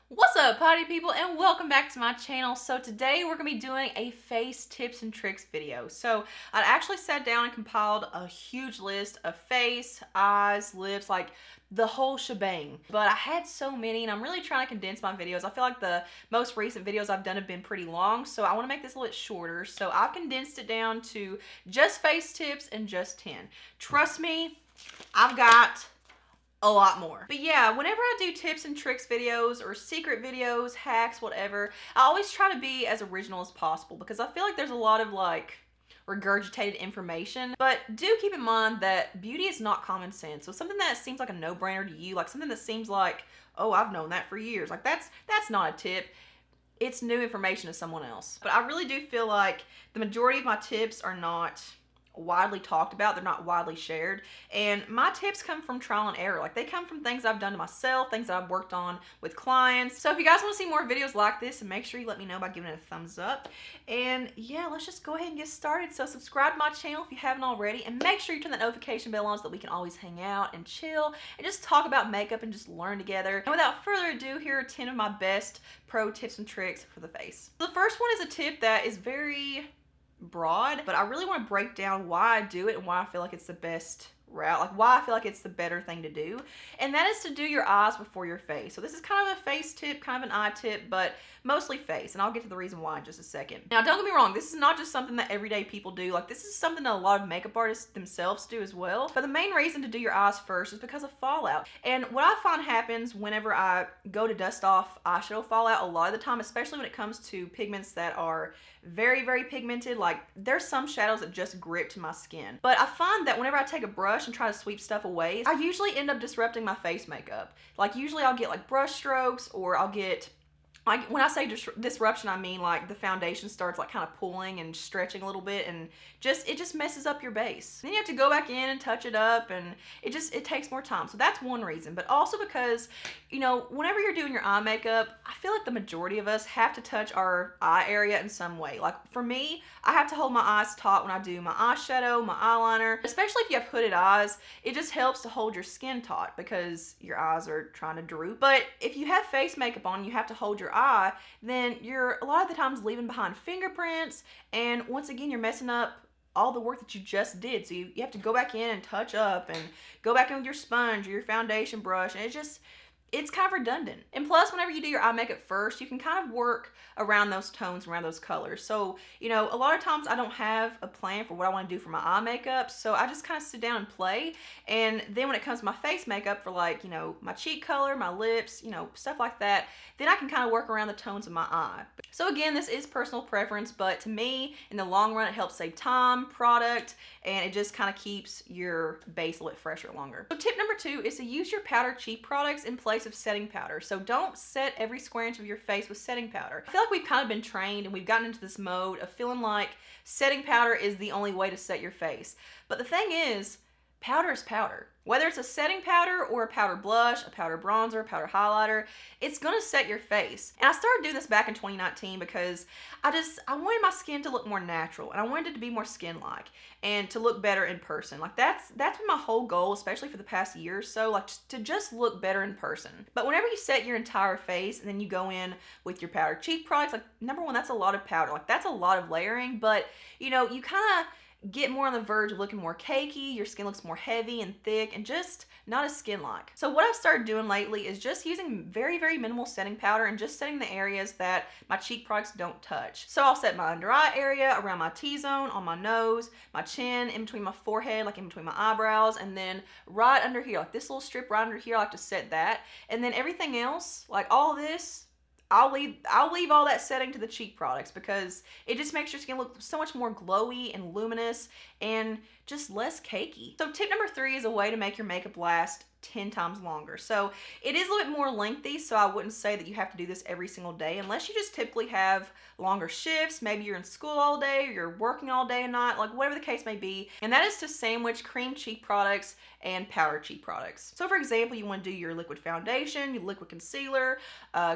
What's up, potty people, and welcome back to my channel. So today we're going to be doing a face tips and tricks video. So I actually sat down and compiled a huge list of face, eyes, lips, like the whole shebang. But I had so many and I'm really trying to condense my videos. I feel like the most recent videos I've done have been pretty long, so I want to make this a little bit shorter. So I've condensed it down to just face tips and just 10. Trust me, I've got a lot more. But yeah, whenever I do tips and tricks videos or secret videos, hacks, whatever, I always try to be as original as possible because I feel like there's a lot of like regurgitated information. But do keep in mind that beauty is not common sense. So something that seems like a no-brainer to you, like something that seems like, oh, I've known that for years, like that's not a tip. It's new information to someone else. But I really do feel like the majority of my tips are not widely talked about, they're not widely shared, and my tips come from trial and error. Like, they come from things I've done to myself, things that I've worked on with clients. So if you guys want to see more videos like this, and make sure you let me know by giving it a thumbs up. And yeah, let's just go ahead and get started. So subscribe to my channel if you haven't already, and make sure you turn that notification bell on so that we can always hang out and chill and just talk about makeup and just learn together. And without further ado, here are 10 of my best pro tips and tricks for the face. The first one is a tip that is very broad, but I really want to break down why I do it and why I feel like it's the best route, like why I feel like it's the better thing to do, and that is to do your eyes before your face. So this is kind of a face tip, kind of an eye tip, but mostly face, and I'll get to the reason why in just a second. Now, don't get me wrong, this is not just something that everyday people do. Like, this is something that a lot of makeup artists themselves do as well, but the main reason to do your eyes first is because of fallout. And what I find happens whenever I go to dust off eyeshadow fallout a lot of the time, especially when it comes to pigments that are very, very pigmented, like there's some shadows that just grip to my skin. But I find that whenever I take a brush and try to sweep stuff away, I usually end up disrupting my face makeup. Like, usually I'll get like brush strokes, or I'll get, like, when I say disruption, I mean like the foundation starts like kind of pulling and stretching a little bit, and it just messes up your base. Then you have to go back in and touch it up, and it takes more time. So that's one reason. But also because, you know, whenever you're doing your eye makeup, I feel like the majority of us have to touch our eye area in some way. Like, for me, I have to hold my eyes taut when I do my eyeshadow, my eyeliner. Especially if you have hooded eyes, it just helps to hold your skin taut because your eyes are trying to droop. But if you have face makeup on, you have to hold your eye, then you're a lot of the times leaving behind fingerprints, and once again, you're messing up all the work that you just did. So you have to go back in and touch up and go back in with your sponge or your foundation brush, and it's kind of redundant. And plus, whenever you do your eye makeup first, you can kind of work around those tones, around those colors. So, you know, a lot of times I don't have a plan for what I want to do for my eye makeup, so I just kind of sit down and play. And then when it comes to my face makeup for, like, you know, my cheek color, my lips, you know, stuff like that, then I can kind of work around the tones of my eye. So again, this is personal preference, but to me, in the long run, it helps save time, product, and it just kind of keeps your base a little bit fresher longer. So tip number 2 is to use your powder cheek products in place of setting powder. So don't set every square inch of your face with setting powder. I feel like we've kind of been trained and we've gotten into this mode of feeling like setting powder is the only way to set your face. But the thing is, powder is powder. Whether it's a setting powder or a powder blush, a powder bronzer, a powder highlighter, it's gonna set your face. And I started doing this back in 2019 because I wanted my skin to look more natural, and I wanted it to be more skin-like and to look better in person. Like, that's been my whole goal, especially for the past year or so, like, to just look better in person. But whenever you set your entire face and then you go in with your powder cheek products, like, number one, that's a lot of powder. Like, that's a lot of layering, but, you know, you kind of get more on the verge of looking more cakey, your skin looks more heavy and thick and just not as skin-like. So what I've started doing lately is just using very, very minimal setting powder and just setting the areas that my cheek products don't touch. So I'll set my under eye area, around my T-zone, on my nose, my chin, in between my forehead, like in between my eyebrows, and then right under here, like this little strip right under here, I like to set that. And then everything else, like all of this, I'll leave all that setting to the cheek products because it just makes your skin look so much more glowy and luminous and just less cakey. So tip number 3 is a way to make your makeup last 10 times longer. So it is a little bit more lengthy, so I wouldn't say that you have to do this every single day unless you just typically have longer shifts. Maybe you're in school all day or you're working all day and night, like whatever the case may be. And that is to sandwich cream cheek products and powder cheek products. So for example, you want to do your liquid foundation, your liquid concealer,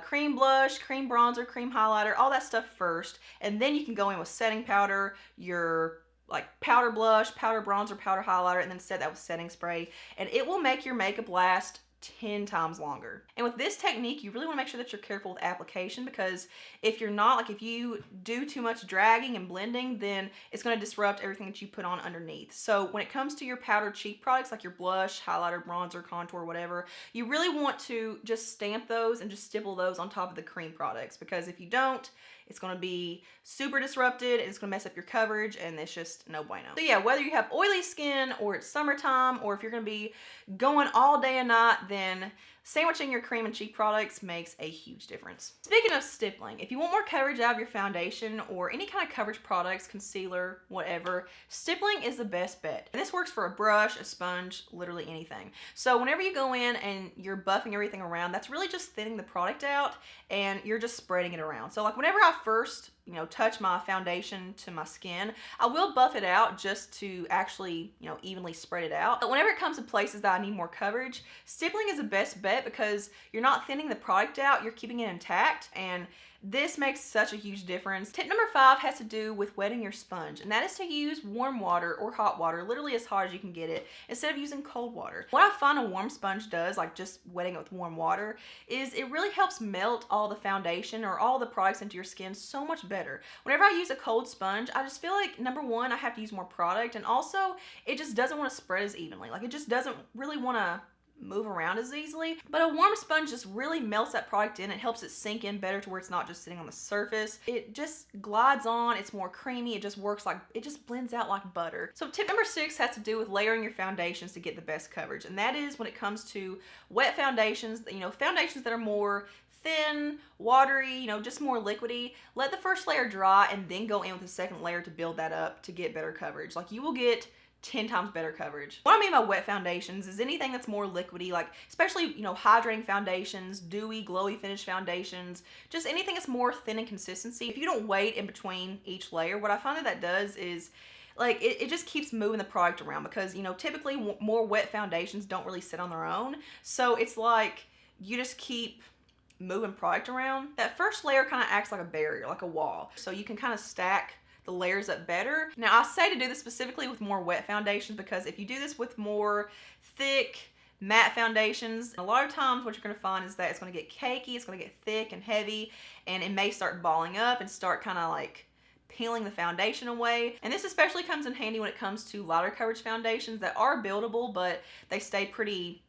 cream blush, cream bronzer, cream highlighter, all that stuff first, and then you can go in with setting powder, your like powder blush, powder bronzer, powder highlighter, and then set that with setting spray, and it will make your makeup last 10 times longer. And with this technique, you really want to make sure that you're careful with application, because if you're not, like if you do too much dragging and blending, then it's going to disrupt everything that you put on underneath. So when it comes to your powdered cheek products like your blush, highlighter, bronzer, contour, whatever, you really want to just stamp those and just stipple those on top of the cream products, because if you don't, it's going to be super disrupted and it's going to mess up your coverage, and it's just no bueno. So yeah, whether you have oily skin or it's summertime, or if you're going to be going all day and night, then sandwiching your cream and cheek products makes a huge difference. Speaking of stippling, if you want more coverage out of your foundation or any kind of coverage products, concealer, whatever, stippling is the best bet. And this works for a brush, a sponge, literally anything. So whenever you go in and you're buffing everything around, that's really just thinning the product out and you're just spreading it around. So like whenever I first, touch my foundation to my skin, I will buff it out just to actually, evenly spread it out. But whenever it comes to places that I need more coverage, stippling is the best bet, because you're not thinning the product out, you're keeping it intact, and this makes such a huge difference. Tip number 5 has to do with wetting your sponge, and that is to use warm water or hot water, literally as hot as you can get it, instead of using cold water. What I find a warm sponge does, like just wetting it with warm water, is it really helps melt all the foundation or all the products into your skin so much better. Whenever I use a cold sponge, I just feel like, number one, I have to use more product, and also it just doesn't want to spread as evenly. Like it just doesn't really want to move around as easily. But a warm sponge just really melts that product in. It helps it sink in better to where it's not just sitting on the surface. It just glides on, it's more creamy, it just works like, it just blends out like butter. So tip number 6 has to do with layering your foundations to get the best coverage. And that is when it comes to wet foundations, foundations that are more thin, watery, just more liquidy. Let the first layer dry and then go in with the second layer to build that up to get better coverage. Like you will get 10 times better coverage. What I mean by wet foundations is anything that's more liquidy, like especially, hydrating foundations, dewy, glowy finish foundations, just anything that's more thin in consistency. If you don't wait in between each layer, what I find that does is like it just keeps moving the product around, because, typically more wet foundations don't really sit on their own. So it's like you just keep moving product around. That first layer kind of acts like a barrier, like a wall. So you can kind of stack the layers up better. Now I say to do this specifically with more wet foundations, because if you do this with more thick matte foundations, a lot of times what you're going to find is that it's going to get cakey, it's going to get thick and heavy, and it may start balling up and start kind of like peeling the foundation away. And this especially comes in handy when it comes to lighter coverage foundations that are buildable, but they stay pretty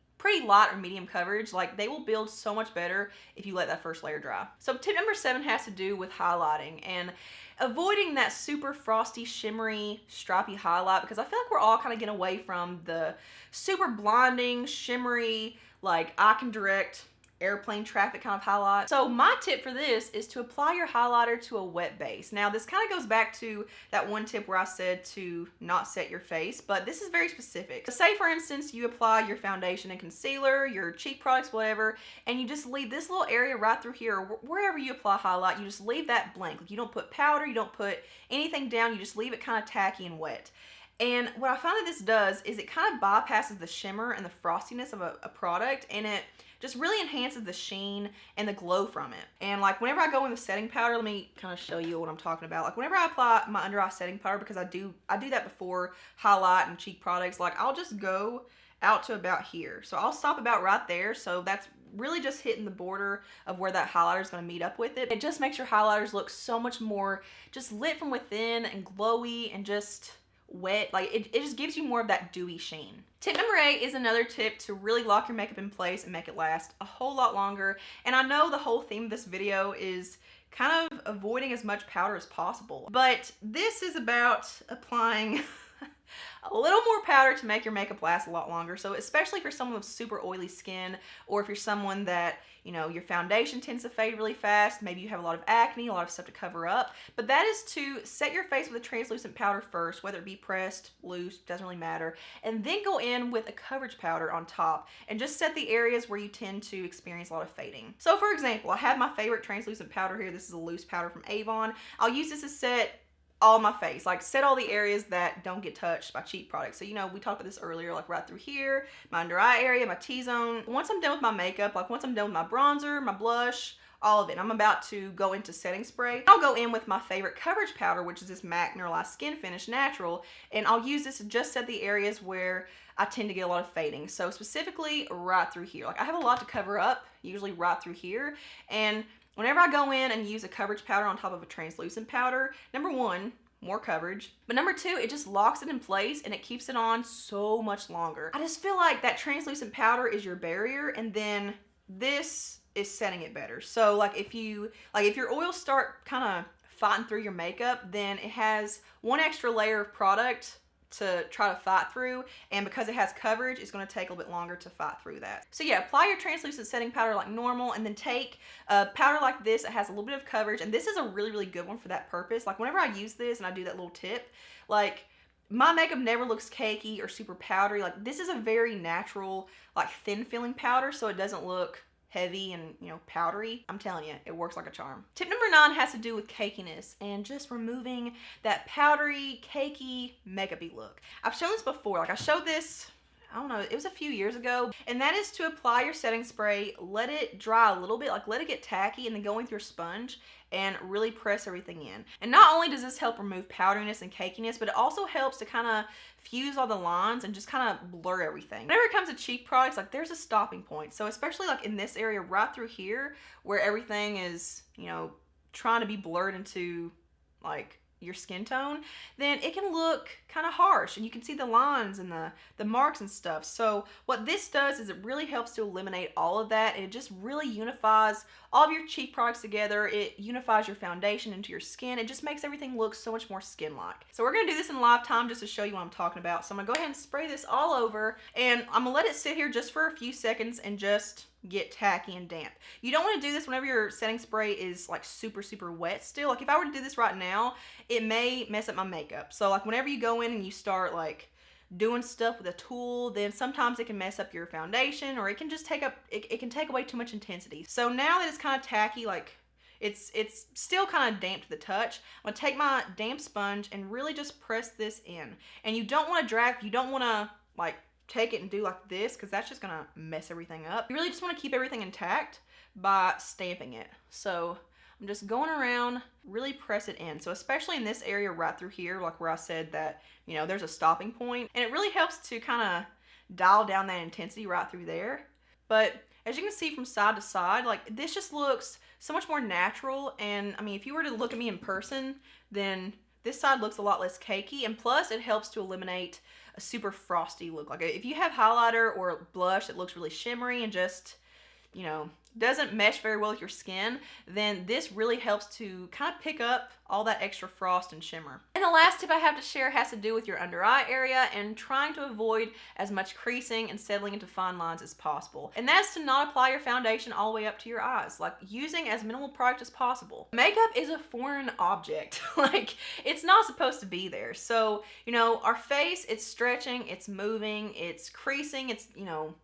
light or medium coverage. Like they will build so much better if you let that first layer dry. So tip number 7 has to do with highlighting and avoiding that super frosty, shimmery, stripy highlight, because I feel like we're all kind of getting away from the super blinding, shimmery, like I can direct airplane traffic kind of highlight. So my tip for this is to apply your highlighter to a wet base. Now this kind of goes back to that one tip where I said to not set your face, but this is very specific. So say for instance you apply your foundation and concealer, your cheek products, whatever, and you just leave this little area right through here, or wherever you apply highlight, you just leave that blank. Like you don't put powder, you don't put anything down, you just leave it kind of tacky and wet. And what I find that this does is it kind of bypasses the shimmer and the frostiness of a product, and it just really enhances the sheen and the glow from it. And like whenever I go in with setting powder, let me kind of show you what I'm talking about. Like whenever I apply my under eye setting powder, because I do that before highlight and cheek products, like I'll just go out to about here. So I'll stop about right there. So that's really just hitting the border of where that highlighter is going to meet up with it. It just makes your highlighters look so much more just lit from within and glowy and just wet. Like it just gives you more of that dewy sheen. Tip number 8 is another tip to really lock your makeup in place and make it last a whole lot longer. And I know the whole theme of this video is kind of avoiding as much powder as possible, but this is about applying a little more powder to make your makeup last a lot longer. So especially for someone with super oily skin, or if you're someone that, your foundation tends to fade really fast, maybe you have a lot of acne, a lot of stuff to cover up, but that is to set your face with a translucent powder first, whether it be pressed, loose, doesn't really matter, and then go in with a coverage powder on top and just set the areas where you tend to experience a lot of fading. So for example, I have my favorite translucent powder here. This is a loose powder from Avon. I'll use this to set all my face, like set all the areas that don't get touched by cheap products. So, we talked about this earlier, like right through here, my under eye area, my T-zone. Once I'm done with my makeup, like once I'm done with my bronzer, my blush, all of it. I'm about to go into setting spray. I'll go in with my favorite coverage powder, which is this MAC Neuralized Skin Finish Natural, and I'll use this to just set the areas where I tend to get a lot of fading. So specifically right through here. Like I have a lot to cover up, usually right through here, and whenever I go in and use a coverage powder on top of a translucent powder, number one, more coverage, but number two, it just locks it in place and it keeps it on so much longer. I just feel like that translucent powder is your barrier, and then this is setting it better. So like if your oils start kind of fighting through your makeup, then it has one extra layer of product to try to fight through, and because it has coverage, it's going to take a little bit longer to fight through that. So yeah, apply your translucent setting powder like normal, and then take a powder like this. It has a little bit of coverage, and this is a really, really good one for that purpose. Like whenever I use this and I do that little tip, like my makeup never looks cakey or super powdery. Like this is a very natural, like thin feeling powder, so it doesn't look heavy and, you know, powdery. I'm telling you, it works like a charm. Tip number 9 has to do with cakiness and just removing that powdery, cakey, makeup-y look. I've shown this before. Like I showed this, I don't know, it was a few years ago, and that is to apply your setting spray, let it dry a little bit, like let it get tacky, and then go in with your sponge and really press everything in. And not only does this help remove powderiness and cakiness, but it also helps to kind of fuse all the lines and just kind of blur everything. Whenever it comes to cheek products, like there's a stopping point. So especially like in this area right through here where everything is, you know, trying to be blurred into like your skin tone, then it can look kind of harsh and you can see the lines and the marks and stuff. So what this does is it really helps to eliminate all of that, and it just really unifies all of your cheek products together. It unifies your foundation into your skin. It just makes everything look so much more skin-like. So we're gonna do this in live time just to show you what I'm talking about. So I'm gonna go ahead and spray this all over, and I'm gonna let it sit here just for a few seconds and just get tacky and damp. You don't want to do this whenever your setting spray is like super, super wet still. Like if I were to do this right now, it may mess up my makeup. So like whenever you go in and you start like doing stuff with a tool, then sometimes it can mess up your foundation, or it can just take up, it can take away too much intensity. So now that it's kind of tacky, like it's still kind of damp to the touch, I'm gonna take my damp sponge and really just press this in. And you don't want to drag, you don't want to like take it and do like this, because that's just gonna mess everything up. You really just want to keep everything intact by stamping it. So I'm just going around, really press it in. So especially in this area right through here, like where I said that, you know, there's a stopping point, and it really helps to kind of dial down that intensity right through there. But as you can see from side to side, like this just looks so much more natural. And I mean, if you were to look at me in person, then this side looks a lot less cakey, and plus it helps to eliminate a super frosty look. Like if you have highlighter or blush that looks really shimmery and just, you know, doesn't mesh very well with your skin, then this really helps to kind of pick up all that extra frost and shimmer. And the last tip I have to share has to do with your under eye area and trying to avoid as much creasing and settling into fine lines as possible. And that's to not apply your foundation all the way up to your eyes, like using as minimal product as possible. Makeup is a foreign object. Like it's not supposed to be there. So, you know, our face, it's stretching, it's moving, it's creasing, it's, you know,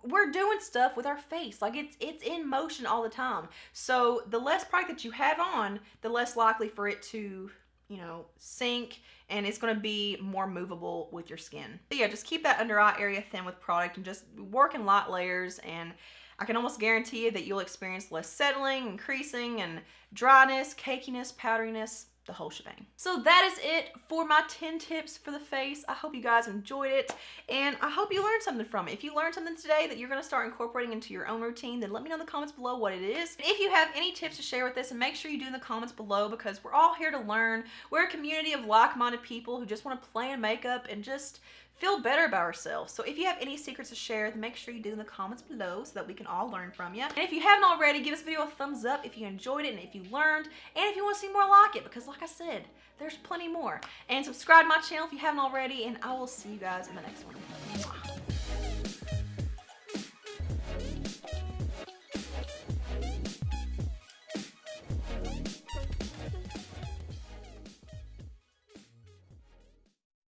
we're doing stuff with our face. Like it's in motion all the time. So the less product that you have on, the less likely for it to, you know, sink, and it's going to be more movable with your skin. So yeah, just keep that under eye area thin with product and just work in light layers, and I can almost guarantee you that you'll experience less settling and creasing and dryness, cakiness, powderiness, the whole shebang. So that is it for my 10 tips for the face. I hope you guys enjoyed it, and I hope you learned something from it. If you learned something today that you're going to start incorporating into your own routine, then let me know in the comments below what it is. If you have any tips to share with us, and make sure you do in the comments below, because we're all here to learn. We're a community of like-minded people who just want to play in makeup and just feel better about ourselves. So if you have any secrets to share, then make sure you do in the comments below so that we can all learn from you. And if you haven't already, give this video a thumbs up if you enjoyed it and if you learned, and if you want to see more like it, because like I said, there's plenty more. And subscribe to my channel if you haven't already, and I will see you guys in the next one.